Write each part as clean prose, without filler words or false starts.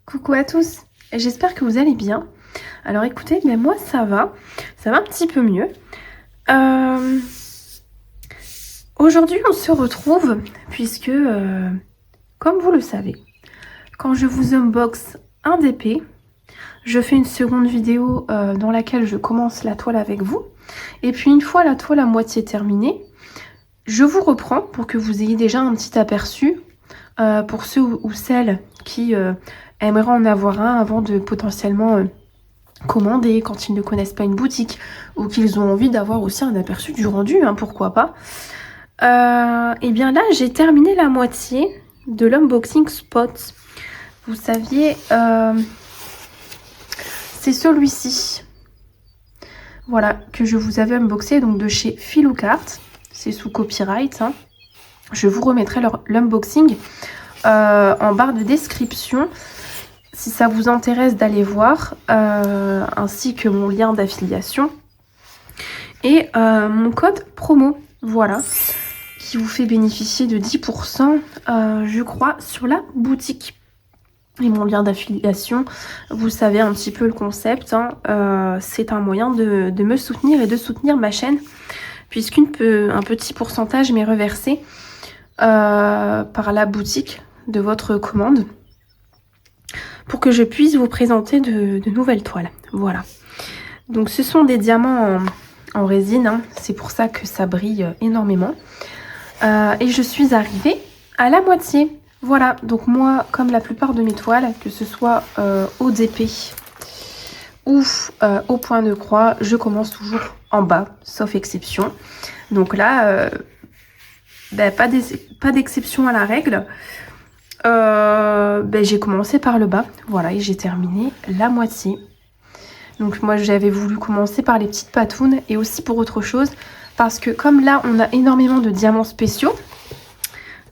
Coucou à tous, j'espère que vous allez bien. Alors écoutez, mais moi ça va un petit peu mieux. Aujourd'hui on se retrouve puisque, comme vous le savez, quand je vous unbox un DP, je fais une seconde vidéo dans laquelle je commence la toile avec vous. Et puis une fois la toile à moitié terminée, je vous reprends pour que vous ayez déjà un petit aperçu pour ceux ou celles qui aimeraient en avoir un avant de potentiellement commander quand ils ne connaissent pas une boutique ou qu'ils ont envie d'avoir aussi un aperçu du rendu, hein, pourquoi pas. Et bien là, j'ai terminé la moitié de l'unboxing spot. Vous saviez, c'est celui-ci. Voilà, que je vous avais unboxé, donc de chez Filoucart. C'est sous copyright, hein. Je vous remettrai l'unboxing en barre de description si ça vous intéresse d'aller voir, ainsi que mon lien d'affiliation et mon code promo, voilà, qui vous fait bénéficier de 10%, je crois, sur la boutique. Et mon lien d'affiliation, vous savez un petit peu le concept, hein, c'est un moyen de me soutenir et de soutenir ma chaîne, puisqu'un petit pourcentage m'est reversé par la boutique de votre commande pour que je puisse vous présenter de nouvelles toiles. Voilà. Donc ce sont des diamants en résine, hein, c'est pour ça que ça brille énormément. Et je suis arrivée à la moitié. Voilà, donc moi, comme la plupart de mes toiles, que ce soit au DP ou au point de croix, je commence toujours en bas, sauf exception. Donc là, pas d'exception à la règle. J'ai commencé par le bas, voilà, et j'ai terminé la moitié. Donc moi j'avais voulu commencer par les petites patounes et aussi pour autre chose, parce que comme là on a énormément de diamants spéciaux,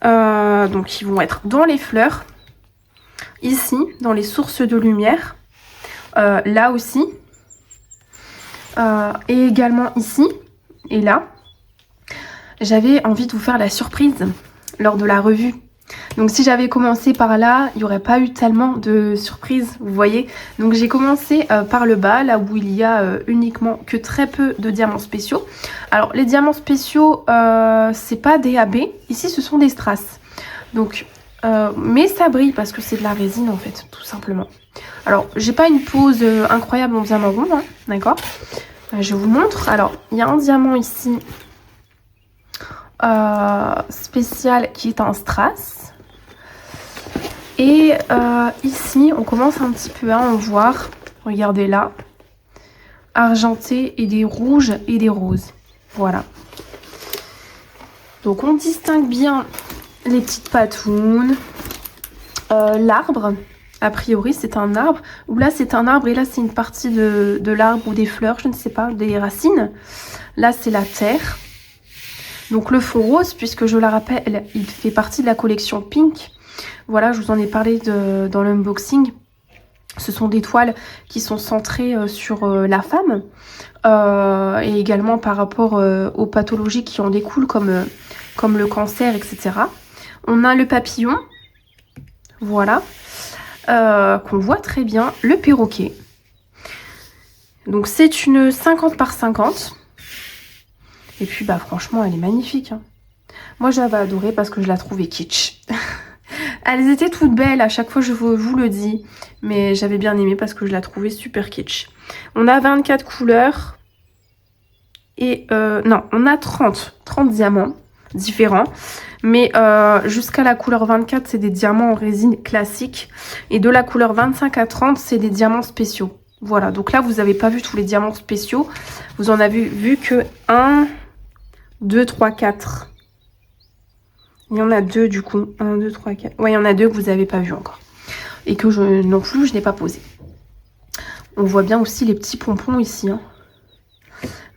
donc ils vont être dans les fleurs, ici, dans les sources de lumière, là aussi, et également ici, et là, j'avais envie de vous faire la surprise lors de la revue. Donc si j'avais commencé par là, il n'y aurait pas eu tellement de surprises, vous voyez. Donc j'ai commencé par le bas, là où il y a uniquement que très peu de diamants spéciaux. Alors les diamants spéciaux, c'est pas des AB, ici ce sont des strass. Donc, mais ça brille parce que c'est de la résine en fait, tout simplement. Alors j'ai pas une pose incroyable en diamant rond, hein, d'accord. Je vous montre. Alors il y a un diamant ici spécial qui est un strass. Et ici, on commence un petit peu à en voir, regardez là, argenté et des rouges et des roses. Voilà. Donc on distingue bien les petites patounes. L'arbre, a priori c'est un arbre, ou là c'est un arbre et là c'est une partie de l'arbre ou des fleurs, je ne sais pas, des racines. Là c'est la terre. Donc le fond rose, puisque je la rappelle, il fait partie de la collection Pink. Voilà, je vous en ai parlé dans l'unboxing. Ce sont des toiles qui sont centrées sur la femme et également par rapport aux pathologies qui en découlent comme le cancer, etc. On a le papillon, voilà, qu'on voit très bien, le perroquet. Donc c'est une 50 par 50. Et puis bah franchement elle est magnifique, hein. Moi j'avais adoré parce que je la trouvais kitsch. Elles étaient toutes belles, à chaque fois je vous le dis. Mais j'avais bien aimé parce que je la trouvais super kitsch. On a 24 couleurs. Et non, on a 30 diamants différents. Mais jusqu'à la couleur 24, c'est des diamants en résine classique. Et de la couleur 25 à 30, c'est des diamants spéciaux. Voilà, donc là vous n'avez pas vu tous les diamants spéciaux. Vous en avez vu que 1, 2, 3, 4. Il y en a 2 du coup. 1, 2, 3, 4. Ouais, il y en a 2 que vous n'avez pas vu encore. Et que non plus, je n'ai pas posé. On voit bien aussi les petits pompons ici, hein.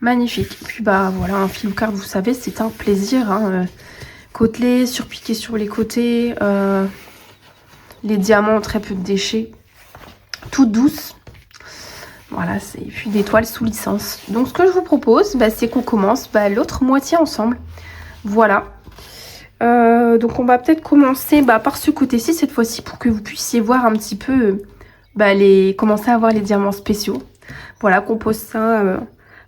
Magnifique. Et puis bah voilà, un Filoucart, vous savez, c'est un plaisir, hein. Côtelé, surpiqué sur les côtés. Les diamants, très peu de déchets. Toutes douces. Voilà, et puis des toiles sous licence. Donc ce que je vous propose, c'est qu'on commence l'autre moitié ensemble. Voilà. Donc on va peut-être commencer par ce côté-ci cette fois-ci pour que vous puissiez voir un petit peu commencer à voir les diamants spéciaux. Voilà, qu'on pose ça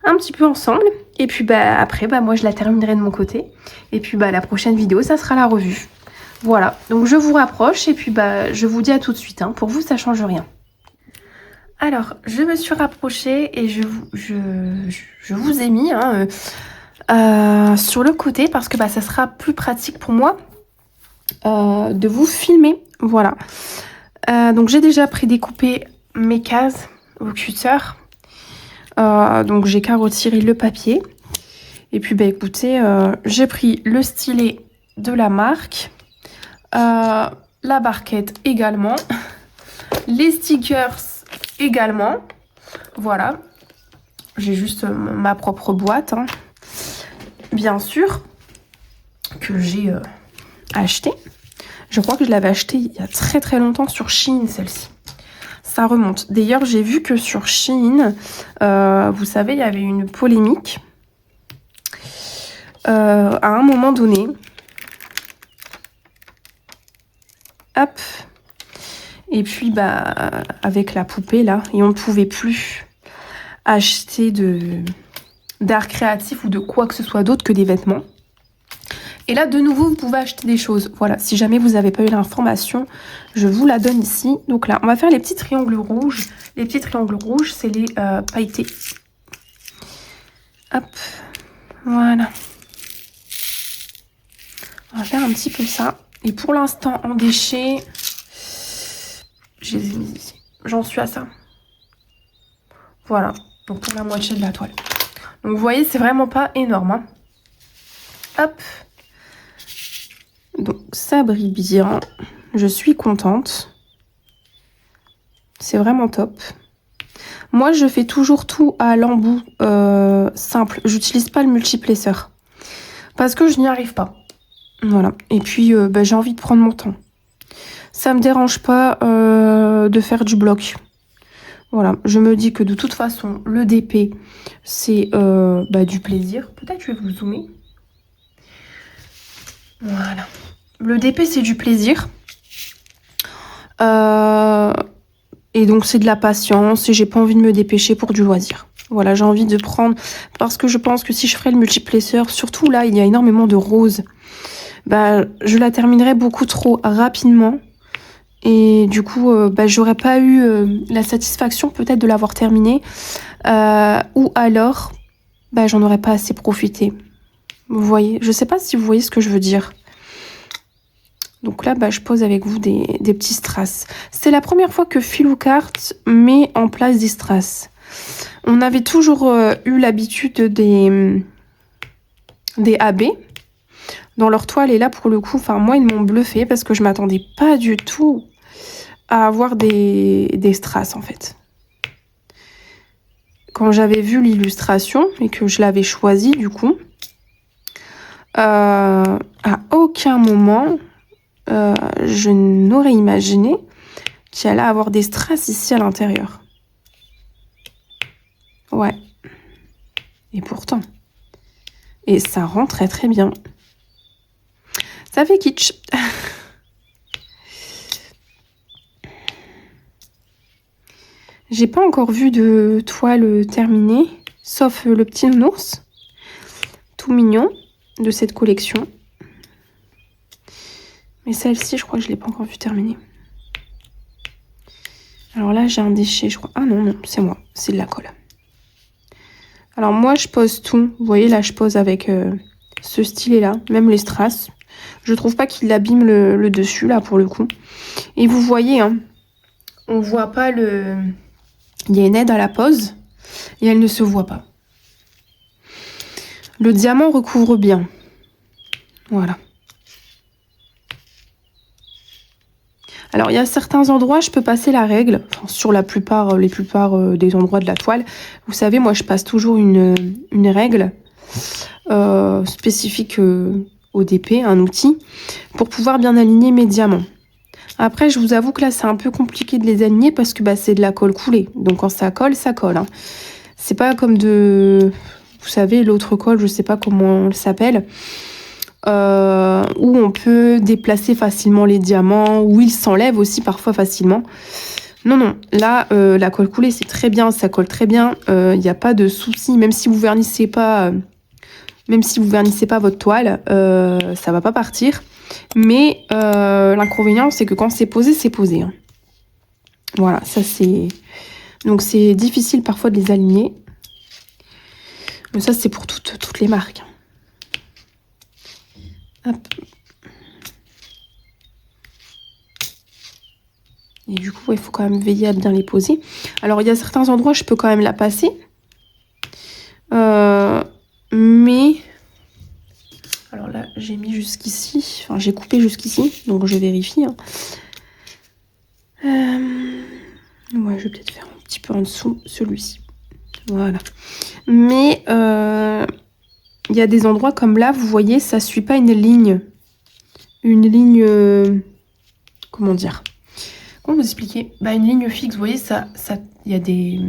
un petit peu ensemble. Et puis après, moi je la terminerai de mon côté. Et puis la prochaine vidéo, ça sera la revue. Voilà, donc je vous rapproche et puis je vous dis à tout de suite. Pour vous, ça change rien. Alors, je me suis rapprochée et je vous ai mis sur le côté parce que ça sera plus pratique pour moi de vous filmer. Voilà. Donc j'ai déjà prédécoupé mes cases au cutter. Donc j'ai qu'à retirer le papier. Et puis écoutez, j'ai pris le stylet de la marque, la barquette également, les stickers également. Voilà. J'ai juste ma propre boîte, bien sûr, que j'ai acheté. Je crois que je l'avais acheté il y a très très longtemps sur Shein, celle-ci. Ça remonte. D'ailleurs, j'ai vu que sur Shein, vous savez, il y avait une polémique à un moment donné. Hop. Et puis, avec la poupée, là, et on ne pouvait plus acheter d'art créatif ou de quoi que ce soit d'autre que des vêtements. Et là, de nouveau, vous pouvez acheter des choses. Voilà, si jamais vous n'avez pas eu l'information, je vous la donne ici. Donc là, on va faire les petits triangles rouges. Les petits triangles rouges, c'est les pailletés. Hop, voilà. On va faire un petit peu ça. Et pour l'instant, en déchets, je les ai mis ici. J'en suis à ça. Voilà, donc pour la moitié de la toile. Donc vous voyez, c'est vraiment pas énorme. Hop. Donc ça brille bien, je suis contente, c'est vraiment top. Moi je fais toujours tout à l'embout simple, j'utilise pas le multiplesseur parce que je n'y arrive pas. Voilà, et puis j'ai envie de prendre mon temps. Ça me dérange pas de faire du bloc. Voilà, je me dis que de toute façon le DP c'est du plaisir. Peut-être je vais vous zoomer. Voilà. Le DP, c'est du plaisir. Et donc, c'est de la patience. Et j'ai pas envie de me dépêcher pour du loisir. Voilà, j'ai envie de prendre... Parce que je pense que si je ferais le multiplesseur, surtout là, il y a énormément de roses. Je la terminerais beaucoup trop rapidement. Et du coup, j'aurais pas eu la satisfaction peut-être de l'avoir terminée. Ou alors, j'en aurais pas assez profité. Vous voyez, je sais pas si vous voyez ce que je veux dire. Donc là, je pose avec vous des petits strass. C'est la première fois que Filoucart met en place des strass. On avait toujours eu l'habitude des AB dans leur toile. Et là, pour le coup, moi, ils m'ont bluffé parce que je m'attendais pas du tout à avoir des strass, en fait. Quand j'avais vu l'illustration et que je l'avais choisi, du coup, à aucun moment... je n'aurais imaginé qu'il allait avoir des strass ici à l'intérieur. Ouais. Et pourtant. Et ça rend très très bien. Ça fait kitsch. J'ai pas encore vu de toile terminée, sauf le petit nounours, tout mignon, de cette collection. Mais celle-ci, je crois que je ne l'ai pas encore vue terminer. Alors là, j'ai un déchet, je crois. Ah non, c'est moi. C'est de la colle. Alors moi, je pose tout. Vous voyez, là, je pose avec ce stylet-là. Même les strass. Je trouve pas qu'il abîme le dessus, là, pour le coup. Et vous voyez, on voit pas le... Il y a une aide à la pose. Et elle ne se voit pas. Le diamant recouvre bien. Voilà. Alors, il y a certains endroits, je peux passer la règle. Enfin, sur la plupart, les plupart des endroits de la toile. Vous savez, moi, je passe toujours une règle spécifique au DP, un outil, pour pouvoir bien aligner mes diamants. Après, je vous avoue que là, c'est un peu compliqué de les aligner parce que c'est de la colle coulée. Donc, quand ça colle, ça colle. Hein. C'est pas comme de... Vous savez, l'autre colle, je sais pas comment elle s'appelle. où on peut déplacer facilement les diamants, où ils s'enlèvent aussi parfois facilement. Non, non, là, la colle coulée, c'est très bien, ça colle très bien, il n'y a pas de souci, même si vous vernissez pas, votre toile, ça va pas partir. Mais l'inconvénient, c'est que quand c'est posé, hein. Voilà, ça c'est... Donc c'est difficile parfois de les aligner. Mais ça, c'est pour toutes les marques. Hop. Et du coup, il faut quand même veiller à bien les poser. Alors, il y a certains endroits, je peux quand même la passer. Mais... Alors là, j'ai mis jusqu'ici. Enfin, j'ai coupé jusqu'ici. Donc, je vérifie. Hein. Ouais, je vais peut-être faire un petit peu en dessous celui-ci. Voilà. Mais il y a des endroits comme là, vous voyez, ça ne suit pas une ligne. Une ligne... comment dire? Comment vous expliquer? Bah, une ligne fixe, vous voyez, y a des...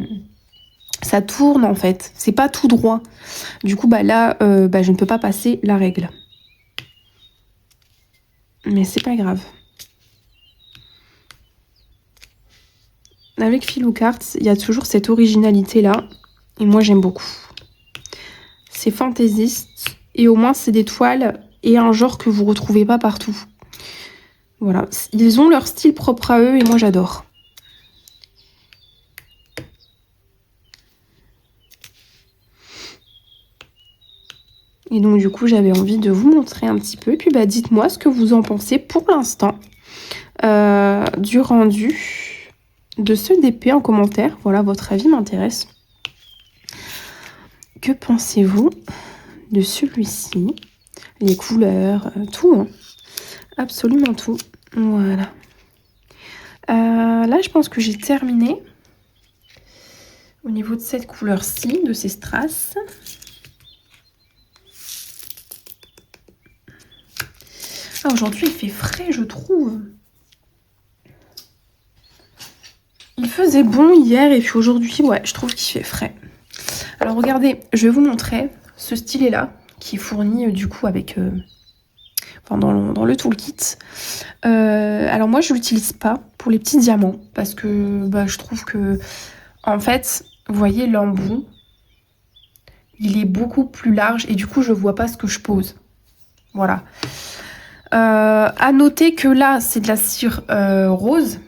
ça tourne en fait. C'est pas tout droit. Du coup, bah là, je ne peux pas passer la règle. Mais c'est pas grave. Avec Filoucart, il y a toujours cette originalité-là. Et moi, j'aime beaucoup. C'est fantaisiste. Et au moins, c'est des toiles et un genre que vous retrouvez pas partout. Voilà. Ils ont leur style propre à eux et moi, j'adore. Et donc, du coup, j'avais envie de vous montrer un petit peu. Et puis, bah, dites-moi ce que vous en pensez pour l'instant du rendu de ce DP en commentaire. Voilà, votre avis m'intéresse. Que pensez-vous de celui-ci? Les couleurs, tout, hein. Absolument tout. Voilà. Là, je pense que j'ai terminé au niveau de cette couleur-ci, de ces strass. Ah, aujourd'hui, il fait frais, je trouve. Il faisait bon hier et puis aujourd'hui, ouais, je trouve qu'il fait frais. Alors, regardez, je vais vous montrer ce stylet-là qui est fourni du coup avec... dans le toolkit. Alors moi, je l'utilise pas pour les petits diamants parce que je trouve que, en fait, vous voyez l'embout, il est beaucoup plus large et du coup, je vois pas ce que je pose. Voilà. À noter que là, c'est de la cire rose,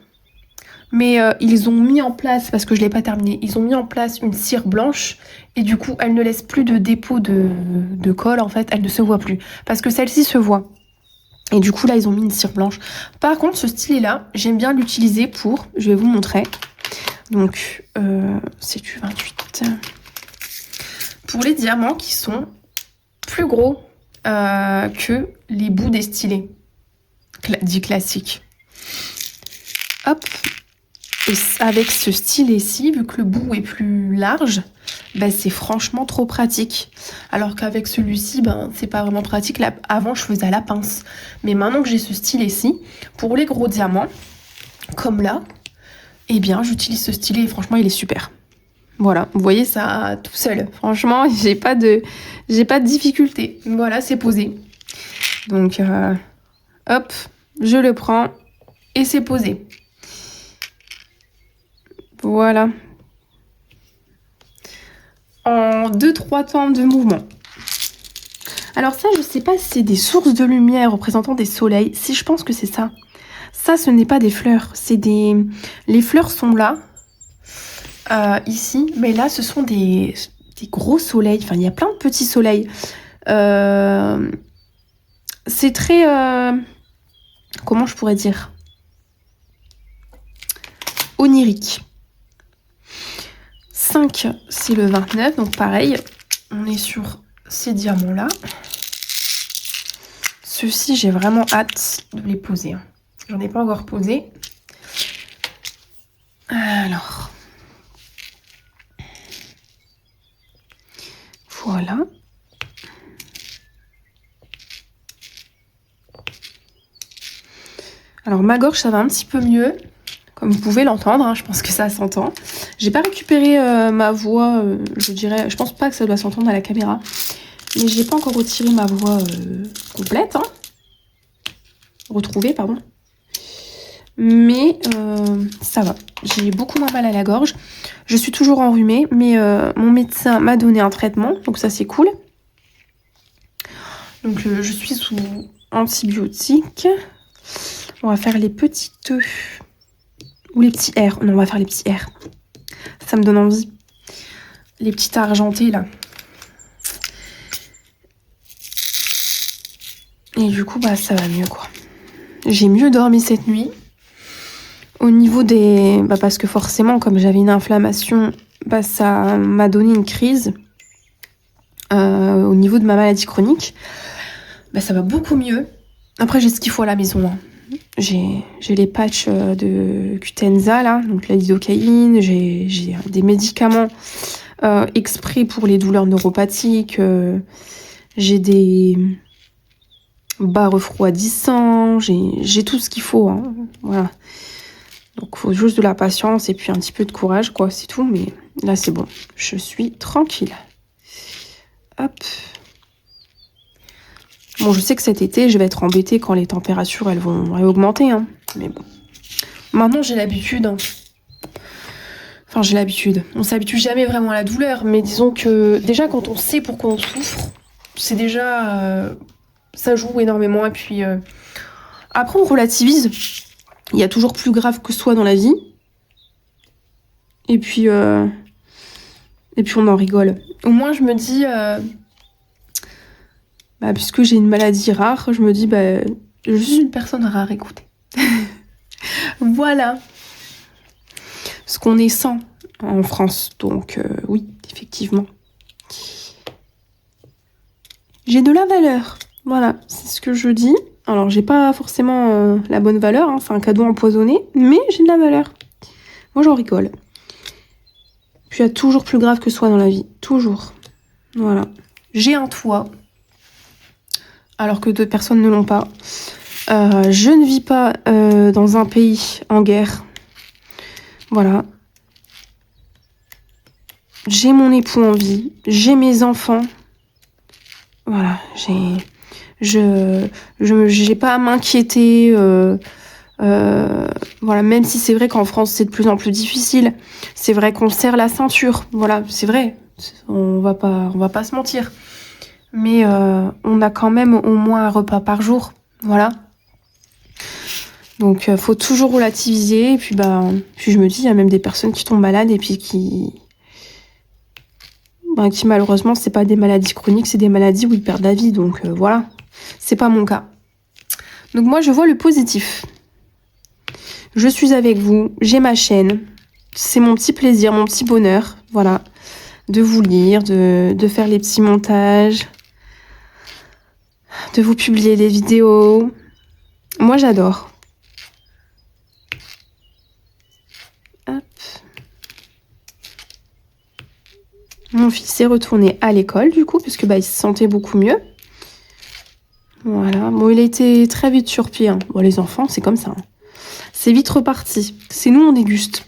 mais ils ont mis en place, parce que je l'ai pas terminé, ils ont mis en place une cire blanche et du coup, elle ne laisse plus de dépôt de colle, en fait, elle ne se voit plus. Parce que celle-ci se voit. Et du coup, là, ils ont mis une cire blanche. Par contre, ce stylet-là, j'aime bien l'utiliser pour... Je vais vous montrer. Donc, c'est du 28. Pour les diamants qui sont plus gros que les bouts des stylets. Dit classique. Hop. Et avec ce stylet-ci, vu que le bout est plus large, c'est franchement trop pratique. Alors qu'avec celui-ci, c'est pas vraiment pratique. Là, avant, je faisais à la pince. Mais maintenant que j'ai ce stylet-ci, pour les gros diamants, comme là, eh bien, j'utilise ce stylet et franchement, il est super. Voilà, vous voyez ça tout seul. Franchement, j'ai pas de difficulté. Voilà, c'est posé. Donc, hop, je le prends et c'est posé. Voilà. En 2-3 temps de mouvement. Alors ça, je sais pas si c'est des sources de lumière représentant des soleils. Si, je pense que c'est ça. Ça, ce n'est pas des fleurs. C'est des... Les fleurs sont là. Ici. Mais là, ce sont des gros soleils. Enfin, il y a plein de petits soleils. C'est très... comment je pourrais dire? Onirique. 5, c'est le 29. Donc pareil, on est sur ces diamants-là. Ceux-ci, j'ai vraiment hâte de les poser. J'en ai pas encore posé. Alors... Voilà. Alors ma gorge, ça va un petit peu mieux. Comme vous pouvez l'entendre, hein, je pense que ça s'entend. J'ai pas récupéré ma voix, je dirais... Je pense pas que ça doit s'entendre à la caméra. Mais j'ai pas encore retiré ma voix complète. Hein. Retrouvée, pardon. Mais ça va. J'ai beaucoup moins mal à la gorge. Je suis toujours enrhumée, mais mon médecin m'a donné un traitement, donc ça c'est cool. Donc je suis sous antibiotiques. On va faire les petites ou les petits R. Non, on va faire les petits R. Ça me donne envie. Les petits argentés là. Et du coup, bah ça va mieux quoi. J'ai mieux dormi cette nuit. Au niveau des... Bah parce que forcément, comme j'avais une inflammation, bah ça m'a donné une crise. Au niveau de ma maladie chronique, bah ça va beaucoup mieux. Après, j'ai ce qu'il faut à la maison. Hein. J'ai les patchs de Cutenza, là, donc la lidocaïne. J'ai des médicaments exprès pour les douleurs neuropathiques. J'ai des bas refroidissants. J'ai tout ce qu'il faut. Hein. Voilà. Donc, il faut juste de la patience et puis un petit peu de courage, quoi, c'est tout. Mais là, c'est bon. Je suis tranquille. Hop. Bon, je sais que cet été, je vais être embêtée quand les températures, elles vont augmenter. Hein. Mais bon. Maintenant, j'ai l'habitude. Hein. Enfin, j'ai l'habitude. On s'habitue jamais vraiment à la douleur. Mais disons que, déjà, quand on sait pourquoi on souffre, c'est déjà... ça joue énormément. Et puis, après, on relativise. Il y a toujours plus grave que soi dans la vie. Et puis on en rigole. Au moins, je me dis, puisque j'ai une maladie rare, je me dis, je suis une personne rare, écoutez. Voilà. Parce qu'on est 100 en France. Donc, oui, effectivement. J'ai de la valeur. Voilà, c'est ce que je dis. Alors, j'ai pas forcément la bonne valeur, hein, c'est un cadeau empoisonné, mais j'ai de la valeur. Moi, j'en rigole. Puis, il y a toujours plus grave que soi dans la vie. Toujours. Voilà. J'ai un toit, alors que d'autres personnes ne l'ont pas. Je ne vis pas dans un pays en guerre. Voilà. J'ai mon époux en vie. J'ai mes enfants. Voilà, j'ai pas à m'inquiéter. Voilà, même si c'est vrai qu'en France c'est de plus en plus difficile. C'est vrai qu'on serre la ceinture. Voilà, c'est vrai. On va pas se mentir. Mais on a quand même au moins un repas par jour. Voilà. Donc faut toujours relativiser. Et puis je me dis, il y a même des personnes qui tombent malades et puis qui malheureusement, c'est pas des maladies chroniques, c'est des maladies où ils perdent la vie. Donc voilà, c'est pas mon cas. Donc moi, je vois le positif. Je suis avec vous, j'ai ma chaîne. C'est mon petit plaisir, mon petit bonheur, voilà. De vous lire, de faire les petits montages, de vous publier des vidéos. Moi, j'adore. Hop. Mon fils est retourné à l'école, du coup, puisque il se sentait beaucoup mieux. Voilà. Bon, il a été très vite sur pied. Hein. Bon, les enfants, c'est comme ça. Hein. C'est vite reparti. C'est nous, on déguste.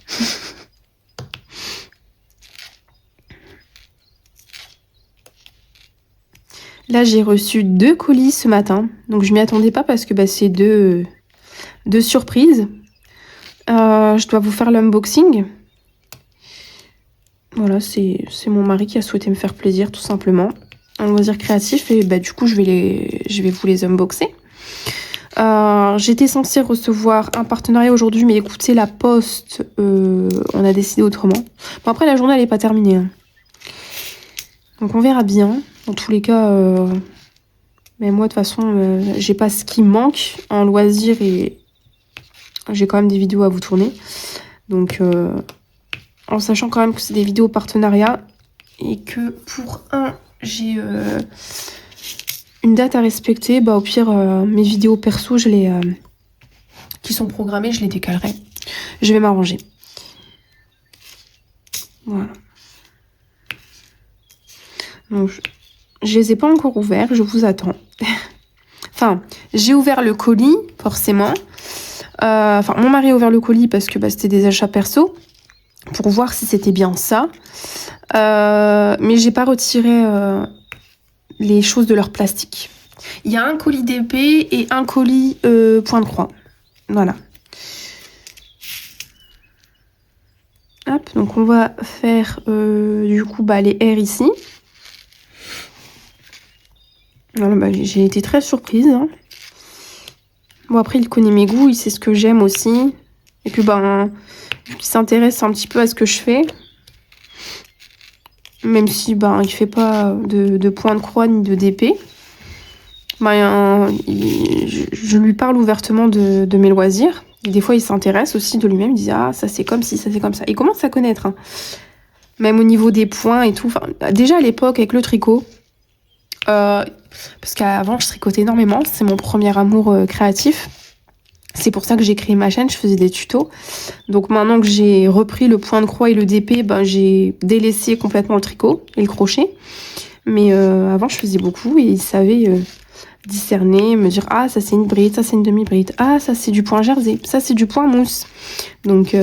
Là, j'ai reçu 2 colis ce matin. Donc, je m'y attendais pas parce que c'est deux surprises. Je dois vous faire l'unboxing. Voilà, c'est mon mari qui a souhaité me faire plaisir, tout simplement. Un loisir créatif. Et du coup, je vais vous les unboxer. J'étais censée recevoir un partenariat aujourd'hui, mais écoutez, la poste, on a décidé autrement. Bon, après, la journée, elle n'est pas terminée. Hein. Donc, on verra bien. Dans tous les cas, mais moi, de toute façon, j'ai pas ce qui manque en loisir et j'ai quand même des vidéos à vous tourner. Donc, en sachant quand même que c'est des vidéos partenariat et que pour j'ai une date à respecter, au pire, mes vidéos perso, qui sont programmées, je les décalerai. Je vais m'arranger. Voilà. Donc, je les ai pas encore ouverts, je vous attends. Enfin, j'ai ouvert le colis, forcément. Mon mari a ouvert le colis parce que c'était des achats perso, pour voir si c'était bien ça. Mais j'ai pas retiré les choses de leur plastique. Il y a un colis d'épée et un colis point de croix. Voilà. Hop, donc on va faire du coup les R ici. Voilà, j'ai été très surprise. Hein. Bon, après, il connaît mes goûts, il sait ce que j'aime aussi. Et puis, il s'intéresse un petit peu à ce que je fais. Même si, il fait pas de point de croix ni de d'épée. Je lui parle ouvertement de mes loisirs. Et des fois, il s'intéresse aussi de lui-même. Il dit, ah, ça c'est comme ci, ça c'est comme ça. Il commence à connaître. Hein. Même au niveau des points et tout. Enfin, déjà à l'époque, avec le tricot. Parce qu'avant, je tricotais énormément. C'est mon premier amour créatif. C'est pour ça que j'ai créé ma chaîne, je faisais des tutos. Donc maintenant que j'ai repris le point de croix et le DP, j'ai délaissé complètement le tricot et le crochet. Mais avant, je faisais beaucoup et ils savaient discerner, me dire « Ah, ça c'est une bride, ça c'est une demi-bride. Ah, ça c'est du point jersey, ça c'est du point mousse. » Donc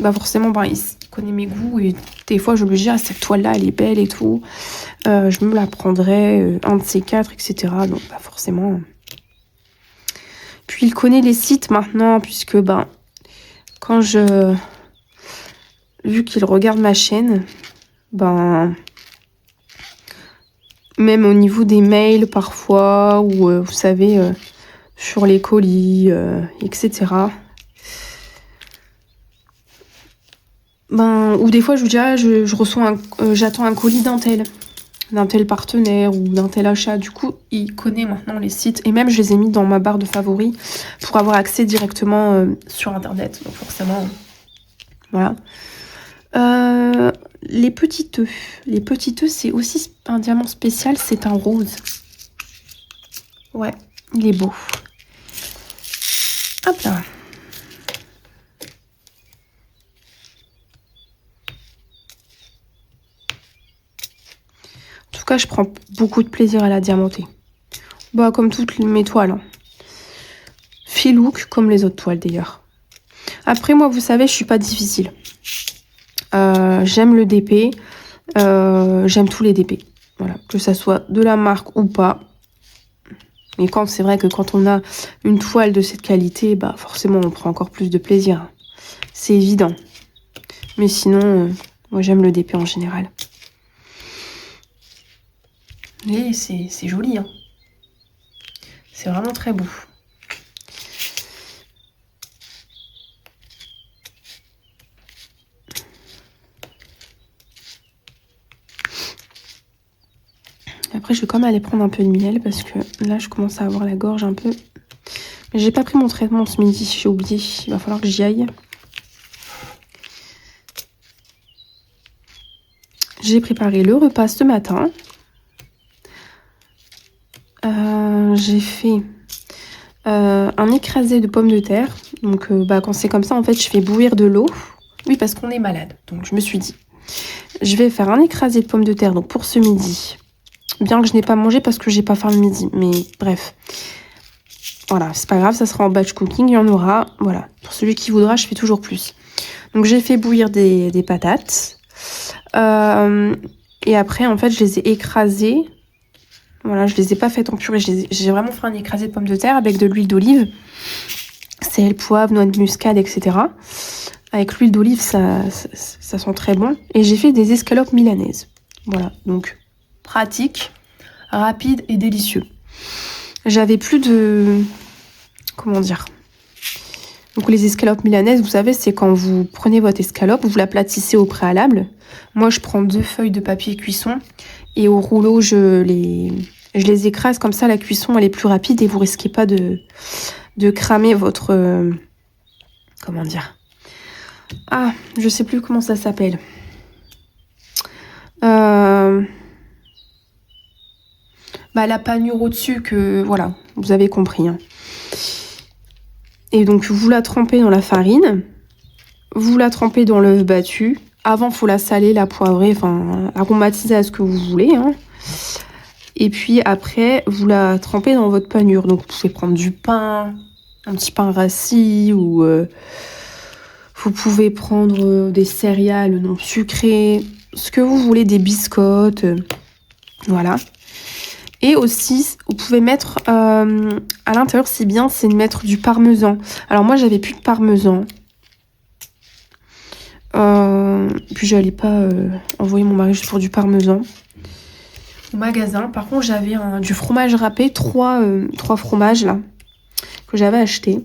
forcément, il connaît mes goûts et des fois, je lui dis « Ah, cette toile-là, elle est belle et tout. Je me la prendrais, un de ces quatre, etc. » Donc forcément... Puis il connaît les sites maintenant, puisque vu qu'il regarde ma chaîne, même au niveau des mails parfois, ou vous savez, sur les colis, etc. Ou des fois je vous dis, je reçois j'attends un colis d'un tel partenaire ou d'un tel achat. Du coup, il connaît maintenant les sites. Et même, je les ai mis dans ma barre de favoris pour avoir accès directement sur Internet. Donc forcément, voilà. Les petits œufs. Les petits œufs, c'est aussi un diamant spécial. C'est un rose. Ouais, il est beau. Hop là. En tout cas, je prends beaucoup de plaisir à la diamanter. Comme toutes mes toiles. Hein. Filouk, comme les autres toiles d'ailleurs. Après, moi, vous savez, je suis pas difficile. J'aime le DP. J'aime tous les DP. Voilà. Que ça soit de la marque ou pas. Mais c'est vrai que quand on a une toile de cette qualité, forcément, on prend encore plus de plaisir. C'est évident. Mais sinon, moi, j'aime le DP en général. Et c'est joli, hein. C'est vraiment très beau. Après, je vais quand même aller prendre un peu de miel parce que là, je commence à avoir la gorge un peu. Mais j'ai pas pris mon traitement ce midi, j'ai oublié. Il va falloir que j'y aille. J'ai préparé le repas ce matin. J'ai fait un écrasé de pommes de terre. Donc, quand c'est comme ça, en fait, je fais bouillir de l'eau. Oui, parce qu'on est malade. Donc, je me suis dit, je vais faire un écrasé de pommes de terre donc pour ce midi. Bien que je n'ai pas mangé parce que j'ai pas faim le midi. Mais bref. Voilà, c'est pas grave, ça sera en batch cooking. Il y en aura. Voilà. Pour celui qui voudra, je fais toujours plus. Donc, j'ai fait bouillir des patates. Et après, en fait, je les ai écrasées. Voilà, je les ai pas faites en purée. J'ai vraiment fait un écrasé de pommes de terre avec de l'huile d'olive. Sel, poivre, noix de muscade, etc. Avec l'huile d'olive, ça sent très bon. Et j'ai fait des escalopes milanaises. Voilà, donc pratique, rapide et délicieux. J'avais plus de... Comment dire ? Donc les escalopes milanaises, vous savez, c'est quand vous prenez votre escalope, vous l'aplatissez au préalable. Moi, je prends 2 feuilles de papier cuisson et au rouleau, je les écrase. Comme ça, la cuisson, elle est plus rapide et vous risquez pas de cramer votre... comment dire ? Ah, je sais plus comment ça s'appelle. La panure au-dessus, que voilà, vous avez compris. Hein. Et donc, vous la trempez dans la farine. Vous la trempez dans l'œuf battu. Avant, il faut la saler, la poivrer, enfin, aromatiser à ce que vous voulez. Hein. Et puis après, vous la trempez dans votre panure. Donc, vous pouvez prendre du pain, un petit pain rassis ou... vous pouvez prendre des céréales non sucrées, ce que vous voulez, des biscottes, voilà. Et aussi, vous pouvez mettre à l'intérieur, c'est bien, c'est de mettre du parmesan. Alors moi, j'avais plus de parmesan. Puis j'allais pas envoyer mon mari juste pour du parmesan au magasin. Par contre, j'avais du fromage râpé, trois fromages là, que j'avais acheté.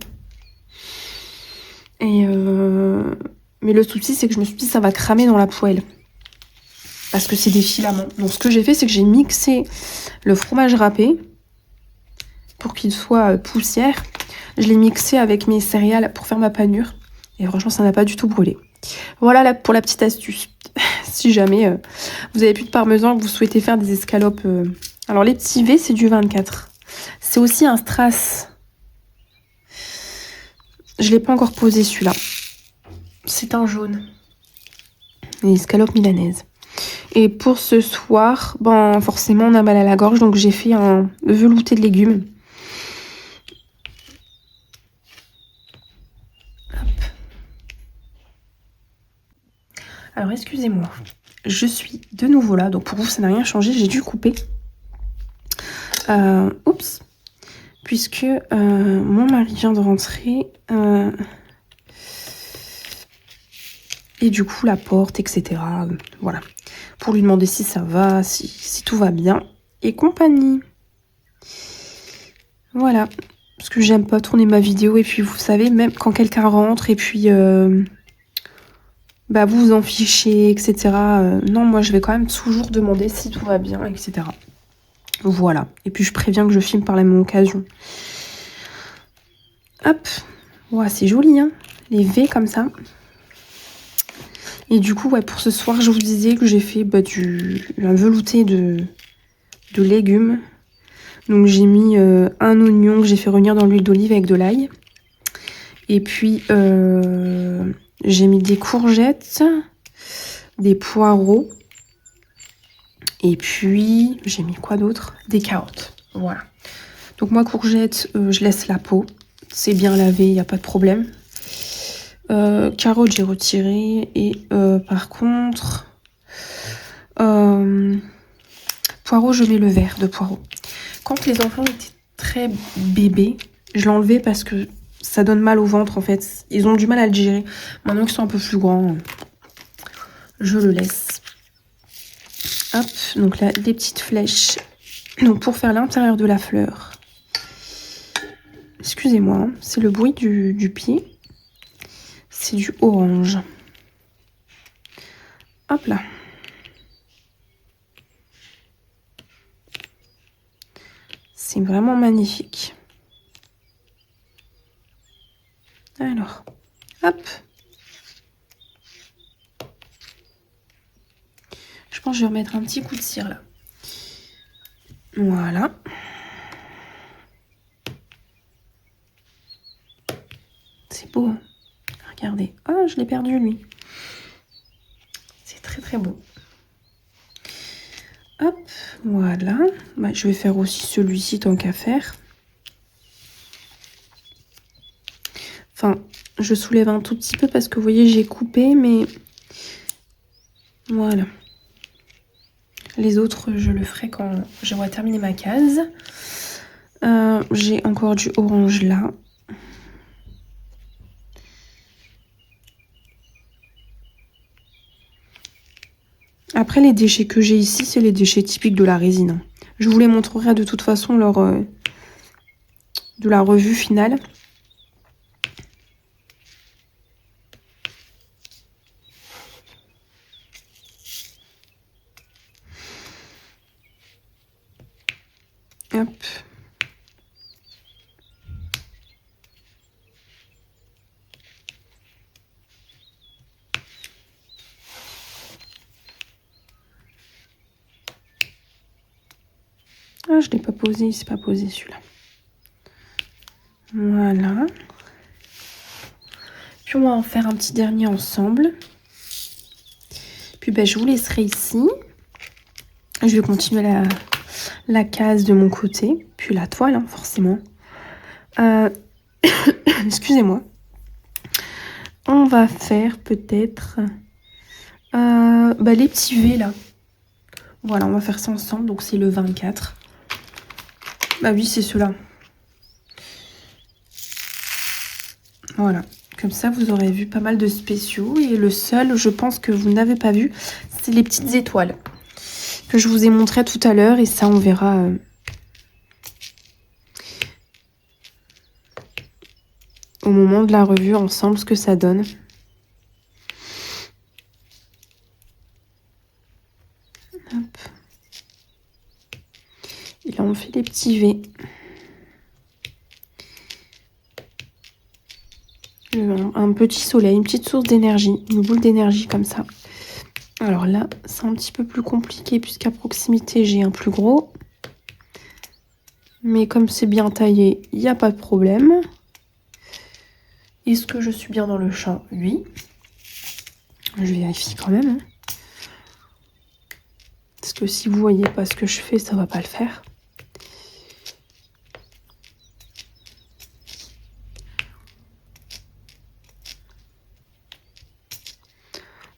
Et mais le souci, c'est que je me suis dit, ça va cramer dans la poêle. Parce que c'est des filaments. Donc ce que j'ai fait, c'est que j'ai mixé le fromage râpé pour qu'il soit poussière. Je l'ai mixé avec mes céréales pour faire ma panure. Et franchement, ça n'a pas du tout brûlé. Voilà là, pour la petite astuce. Si jamais vous avez plus de parmesan, que vous souhaitez faire des escalopes. Alors les petits V, c'est du 24. C'est aussi un strass. Je ne l'ai pas encore posé celui-là. C'est un jaune. Les escalopes milanaises. Et pour ce soir, ben forcément on a mal à la gorge, donc j'ai fait un velouté de légumes. Hop. Alors excusez-moi, je suis de nouveau là, donc pour vous ça n'a rien changé, j'ai dû couper. Oups, puisque mon mari vient de rentrer. Et du coup la porte, etc. Voilà. Pour lui demander si ça va, si tout va bien et compagnie. Voilà. Parce que j'aime pas tourner ma vidéo et puis vous savez, même quand quelqu'un rentre et puis bah vous vous en fichez, etc. Non, moi je vais quand même toujours demander si tout va bien, etc. Voilà. Et puis je préviens que je filme par la même occasion. Hop. Ouais, c'est joli, hein. Les V comme ça. Et du coup, ouais, pour ce soir, je vous disais que j'ai fait un velouté de légumes. Donc j'ai mis un oignon que j'ai fait revenir dans l'huile d'olive avec de l'ail. Et puis j'ai mis des courgettes, des poireaux. Et puis j'ai mis quoi d'autre? Des carottes. Voilà. Donc moi, courgettes, je laisse la peau. C'est bien lavé, il n'y a pas de problème. Carottes, j'ai retiré. Et par contre, poireaux, je mets le vert de poireaux. Quand les enfants étaient très bébés, je l'enlevais parce que ça donne mal au ventre en fait. Ils ont du mal à le digérer. Maintenant qu'ils sont un peu plus grands, je le laisse. Hop, donc là, des petites flèches. Donc pour faire l'intérieur de la fleur. Excusez-moi, hein, c'est le bruit du pied. C'est du orange. Hop là. C'est vraiment magnifique. Alors, hop. Je pense que je vais remettre un petit coup de cire là. Voilà. C'est beau. Hein, regardez. Oh, je l'ai perdu lui. C'est très très beau. Hop, voilà. Bah, je vais faire aussi celui-ci tant qu'à faire. Enfin, je soulève un tout petit peu parce que vous voyez, j'ai coupé, mais voilà. Les autres, je le ferai quand j'aurai terminé ma case. J'ai encore du orange là. Après, les déchets que j'ai ici, c'est les déchets typiques de la résine. Je vous les montrerai de toute façon lors de la revue finale. Hop. Ah, je ne l'ai pas posé, il s'est pas posé celui-là. Voilà. Puis on va en faire un petit dernier ensemble. Puis ben, je vous laisserai ici. Je vais continuer la case de mon côté. Puis la toile, hein, forcément. Excusez-moi. On va faire peut-être les petits V là. Voilà, on va faire ça ensemble. Donc c'est le 24. Bah oui, c'est ceux-là. Voilà. Comme ça, vous aurez vu pas mal de spéciaux. Et le seul, je pense que vous n'avez pas vu, c'est les petites étoiles que je vous ai montré tout à l'heure. Et ça, on verra au moment de la revue ensemble ce que ça donne. Hop. Et là, on fait les petits V. Un petit soleil, une petite source d'énergie, une boule d'énergie comme ça. Alors là, c'est un petit peu plus compliqué puisqu'à proximité, j'ai un plus gros. Mais comme c'est bien taillé, il n'y a pas de problème. Est-ce que je suis bien dans le champ? Oui. Je vérifie quand même. Parce que si vous voyez pas ce que je fais, ça va pas le faire.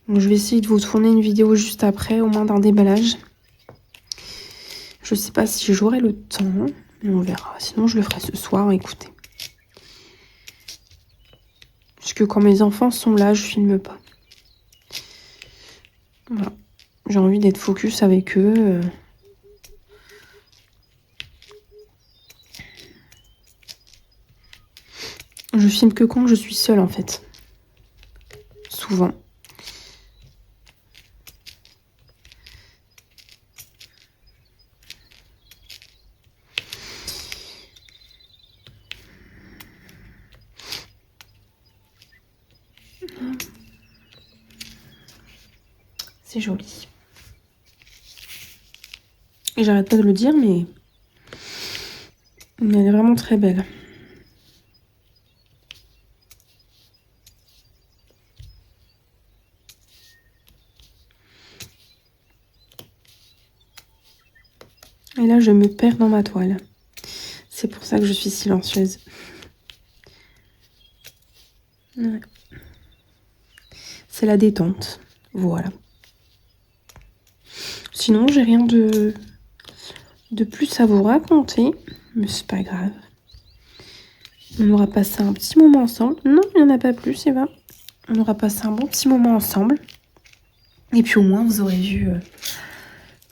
Donc, je vais essayer de vous tourner une vidéo juste après, au moins d'un déballage. Je sais pas si j'aurai le temps, mais on verra. Sinon, je le ferai ce soir, écoutez. Puisque quand mes enfants sont là, je filme pas. Voilà. J'ai envie d'être focus avec eux. Je filme que quand je suis seule, en fait. Souvent. C'est joli. Et j'arrête pas de le dire, mais elle est vraiment très belle. Et là, je me perds dans ma toile. C'est pour ça que je suis silencieuse. Ouais. C'est la détente. Voilà. Sinon, j'ai rien de plus à vous raconter. Mais c'est pas grave. On aura passé un petit moment ensemble. Non, il n'y en a pas plus, Eva. On aura passé un bon petit moment ensemble. Et puis au moins, vous aurez vu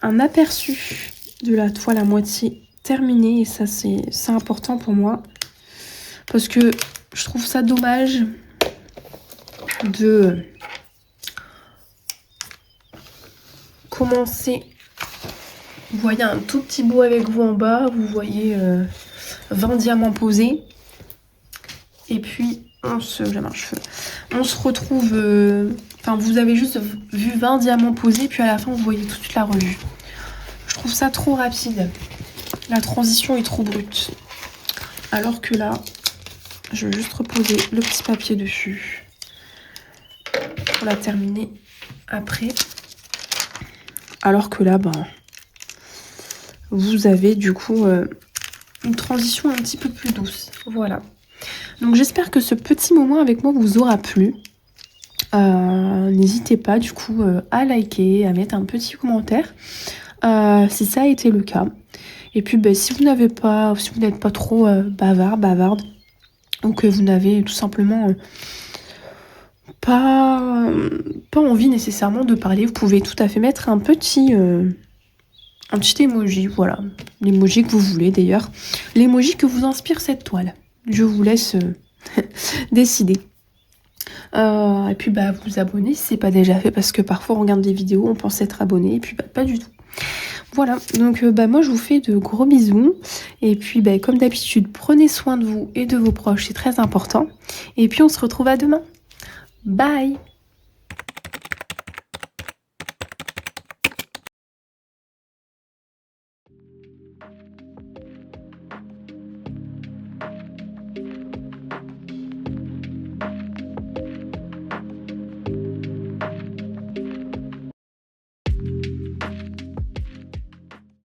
un aperçu de la toile à moitié terminée. Et ça, c'est important pour moi. Parce que je trouve ça dommage de commencer. Vous voyez un tout petit bout avec vous en bas. Vous voyez 20 diamants posés. Et puis, on se retrouve... Enfin, vous avez juste vu 20 diamants posés. Puis à la fin, vous voyez tout de suite la revue. Je trouve ça trop rapide. La transition est trop brute. Alors que là, je vais juste reposer le petit papier dessus. Pour la terminer après. Alors que là, ben, vous avez du coup une transition un petit peu plus douce. Voilà. Donc j'espère que ce petit moment avec moi vous aura plu. N'hésitez pas du coup à liker, à mettre un petit commentaire si ça a été le cas. Et puis ben, si vous n'êtes pas trop bavarde, ou que vous n'avez tout simplement pas envie nécessairement de parler, vous pouvez tout à fait mettre un petit emoji, voilà, l'emoji que vous voulez d'ailleurs, l'emoji que vous inspire cette toile. Je vous laisse décider. Et puis bah vous abonner si c'est pas déjà fait, parce que parfois on regarde des vidéos, on pense être abonné et puis bah pas du tout. Voilà, donc bah moi je vous fais de gros bisous. Et puis bah comme d'habitude, prenez soin de vous et de vos proches, c'est très important. Et puis on se retrouve à demain. Bye!